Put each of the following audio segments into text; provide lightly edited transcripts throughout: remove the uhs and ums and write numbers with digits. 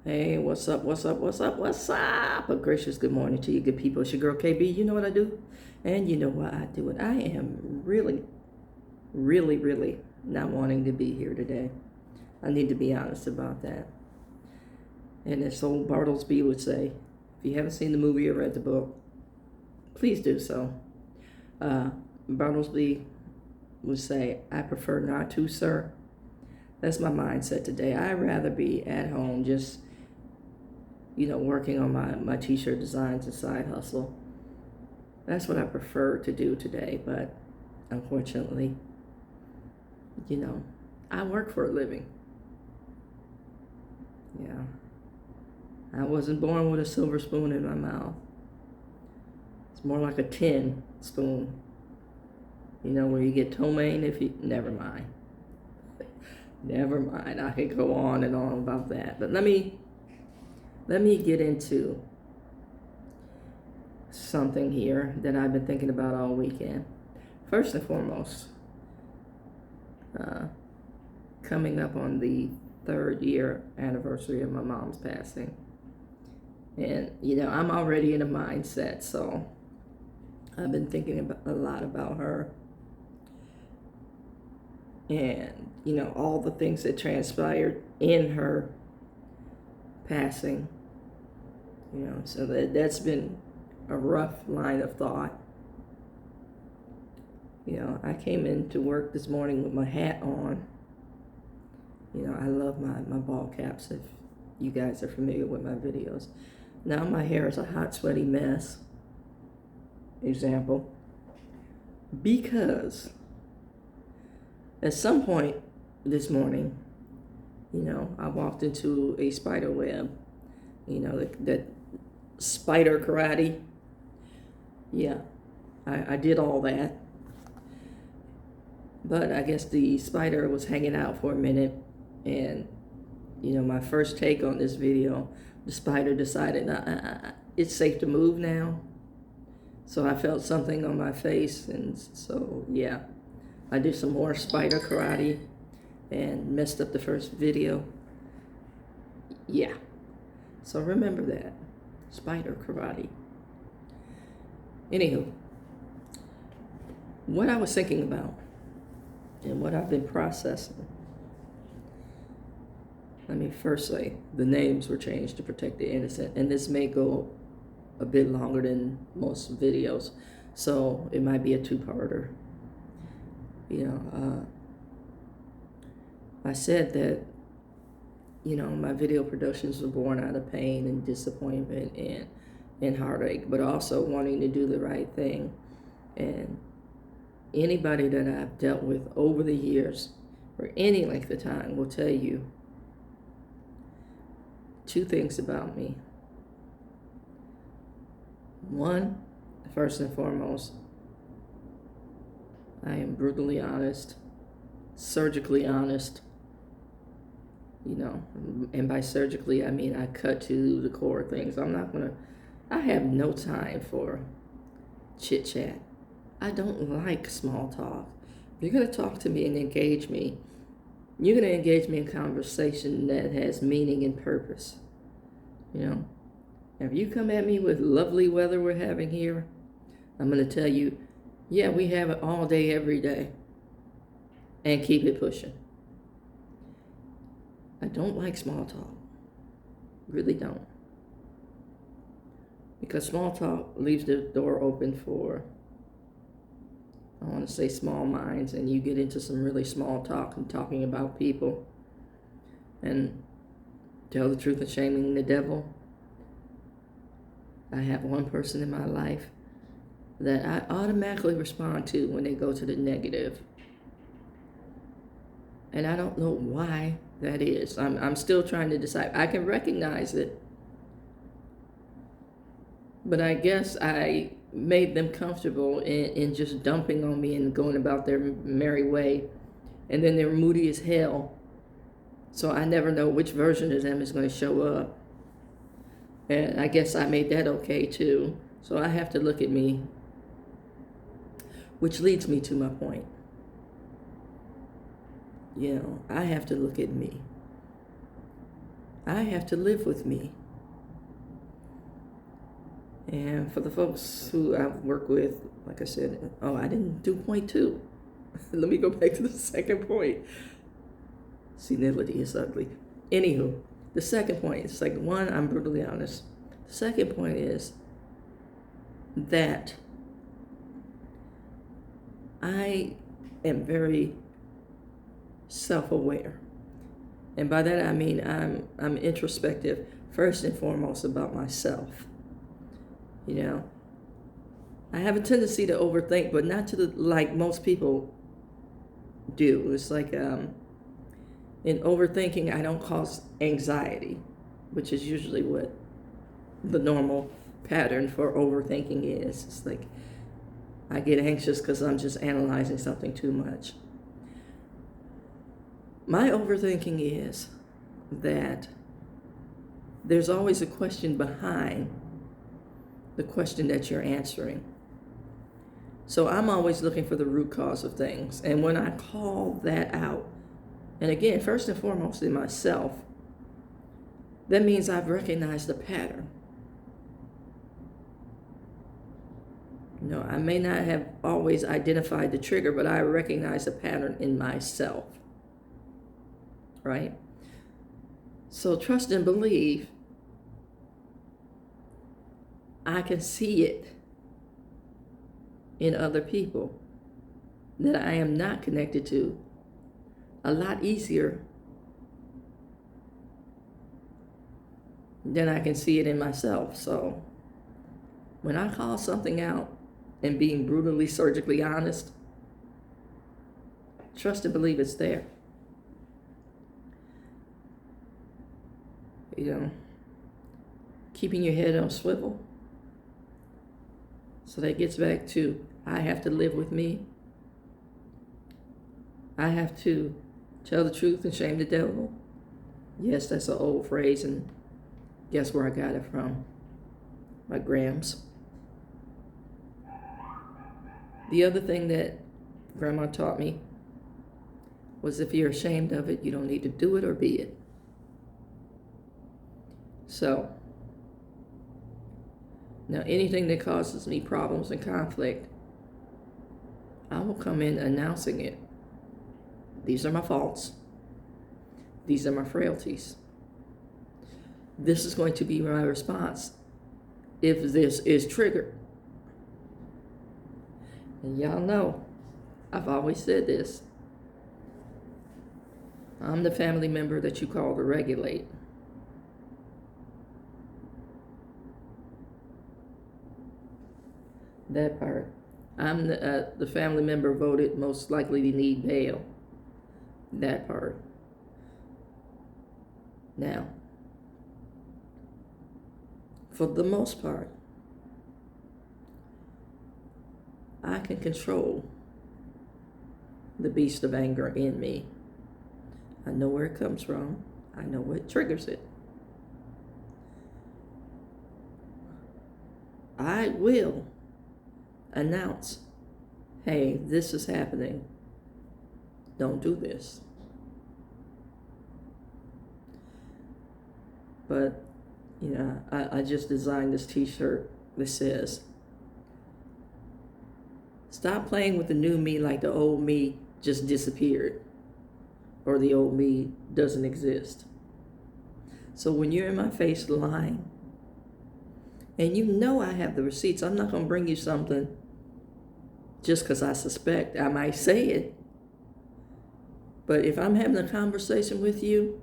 Hey, what's up? What's up? What's up? What's up? A gracious good morning to you, good people. It's your girl KB. You know what I do? And you know why I do it. I am really not wanting to be here today. I need to be honest about that. And as old Bartlesby would say, if you haven't seen the movie or read the book, please do so. Bartlesby would say, I prefer not to, sir. That's my mindset today. I'd rather be at home just working on my t-shirt designs and side hustle. That's what I prefer to do today, but unfortunately, I work for a living. Yeah. I wasn't born with a silver spoon in my mouth. It's more like a tin spoon. Where you get ptomaine never mind. Never mind. I could go on and on about that. But let me get into something here that I've been thinking about all weekend. First and foremost, coming up on the 3rd year anniversary of my mom's passing. And, I'm already in a mindset, so I've been thinking a lot about her. And, all the things that transpired in her passing. So that's been a rough line of thought. I came into work this morning with my hat on. I love my ball caps if you guys are familiar with my videos. Now my hair is a hot, sweaty mess. Example. Because at some point this morning, I walked into a spider web. That spider karate. Yeah, I did all that. But I guess the spider was hanging out for a minute. And, my first take on this video, the spider decided it's safe to move now. So I felt something on my face. And so, yeah, I did some more spider karate and messed up the first video. Yeah. So remember that. Spider karate. Anywho, what I was thinking about and what I've been processing. Let me first say the names were changed to protect the innocent, and this may go a bit longer than most videos, so it might be a two-parter. I said that my video productions were born out of pain and disappointment and heartache, but also wanting to do the right thing. And anybody that I've dealt with over the years, or any length of time, will tell you two things about me. One, first and foremost, I am brutally honest, surgically honest. And by surgically, I mean I cut to the core of things. I have no time for chit chat. I don't like small talk. If you're going to talk to me and engage me, you're going to engage me in conversation that has meaning and purpose. If you come at me with lovely weather we're having here, I'm going to tell you, yeah, we have it all day, every day. And keep it pushing. I don't like small talk. Really don't. Because small talk leaves the door open for, I want to say, small minds, and you get into some really small talk and talking about people. And tell the truth and shaming the devil. I have one person in my life that I automatically respond to when they go to the negative. And I don't know why that is. I'm still trying to decide. I can recognize it. But I guess I made them comfortable in just dumping on me and going about their merry way. And then they're moody as hell. So I never know which version of them is going to show up. And I guess I made that okay too. So I have to look at me. Which leads me to my point. I have to look at me. I have to live with me. And for the folks who I've worked with, like I said, oh, I didn't do point two. Let me go back to the second point. Senility is ugly. Anywho, the second point is like, one, I'm brutally honest. The second point is that I am very self-aware. And by that I mean I'm introspective first and foremost about myself. You know, I have a tendency to overthink, but not to like most people do. It's like in overthinking, I don't cause anxiety, which is usually what the normal pattern for overthinking is. It's like I get anxious because I'm just analyzing something too much. My overthinking is that there's always a question behind the question that you're answering. So I'm always looking for the root cause of things. And when I call that out, and again, first and foremost in myself, that means I've recognized the pattern. You know, I may not have always identified the trigger, but I recognize the pattern in myself. Right? So trust and believe I can see it in other people that I am not connected to a lot easier than I can see it in myself. So when I call something out and being brutally surgically honest, trust and believe it's there. You know, keeping your head on swivel. So that gets back to, I have to live with me. I have to tell the truth and shame the devil. Yes, that's an old phrase, and guess where I got it from? My grams. The other thing that Grandma taught me was if you're ashamed of it, you don't need to do it or be it. So, now anything that causes me problems and conflict, I will come in announcing it. These are my faults. These are my frailties. This is going to be my response if this is triggered. And y'all know, I've always said this. I'm the family member that you call to regulate. That part. I'm the family member voted most likely to need bail. That part. Now, for the most part, I can control the beast of anger in me. I know where it comes from. I know what triggers it. I will announce, hey, this is happening. Don't do this. But, you know, I just designed this t-shirt that says, stop playing with the new me like the old me just disappeared or the old me doesn't exist. So when you're in my face lying, and you know I have the receipts, I'm not going to bring you something just because I suspect. I might say it. But if I'm having a conversation with you,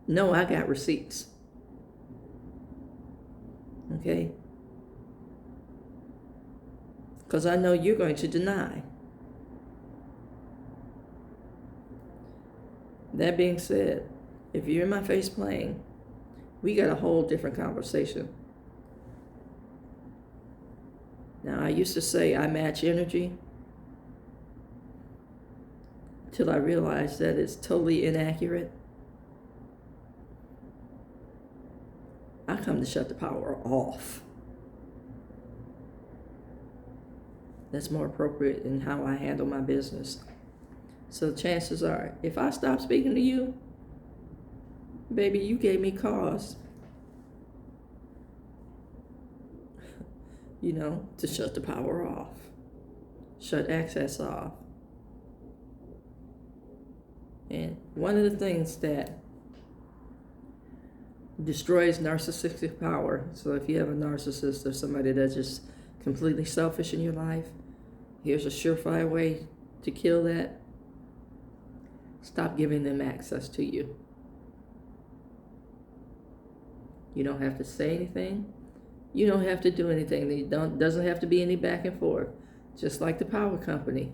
no, I got receipts. Okay? Because I know you're going to deny. That being said, if you're in my face playing, we got a whole different conversation. Now, I used to say I match energy till I realized that it's totally inaccurate. I come to shut the power off. That's more appropriate in how I handle my business. So chances are, if I stop speaking to you, Baby, you gave me cause, to shut the power off, shut access off. And one of the things that destroys narcissistic power, so if you have a narcissist or somebody that's just completely selfish in your life, here's a surefire way to kill that. Stop giving them access to you. You don't have to say anything. You don't have to do anything. Doesn't have to be any back and forth. Just like the power company.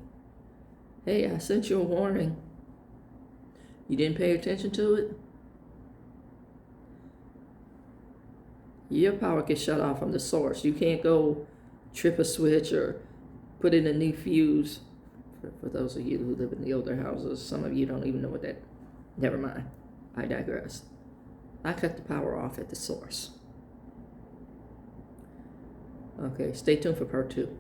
Hey, I sent you a warning. You didn't pay attention to it? Your power gets shut off from the source. You can't go trip a switch or put in a new fuse. For those of you who live in the older houses, some of you don't even know what that. Never mind. I digress. I cut the power off at the source. Okay, stay tuned for part 2.